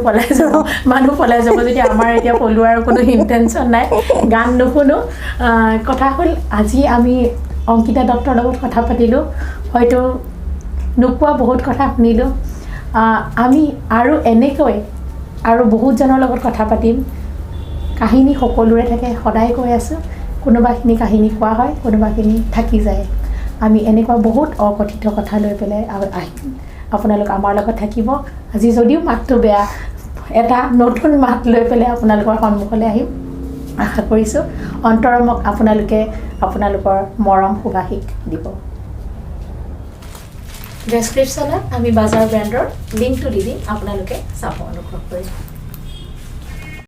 পলাই যাব যদি আমাৰ এতিয়া পলোৱাৰ কোনো ইণ্টেনশ্যন নাই গান নুশুনো কথা হ'ল আজি আমি অংকিতা দত্তৰ লগত কথা পাতিলোঁ হয়তো নোপোৱা বহুত কথা শুনিলোঁ আমি আৰু এনেকৈ আৰু বহুতজনৰ লগত কথা পাতিম কাহিনী সকলোৰে থাকে সদায় কৈ আছোঁ কোনোবাখিনি কাহিনী কোৱা হয় কোনোবাখিনি থাকি যায় আমি এনেকুৱা বহুত অকথিত কথা লৈ পেলাই আহিম আপোনালোক আমাৰ লগত থাকিব আজি যদিও মাতটো বেয়া এটা নতুন মাত লৈ পেলাই আপোনালোকৰ সন্মুখলৈ আহিম আশা কৰিছোঁ অন্তৰমক আপোনালোকে আপোনালোকৰ মৰম সুভাষিক দিব ডেছক্ৰিপশ্যনত আমি বাজাৰ ব্ৰেণ্ডৰ লিংকটো দি দিম আপোনালোকে চাব অনুগ্ৰহ কৰি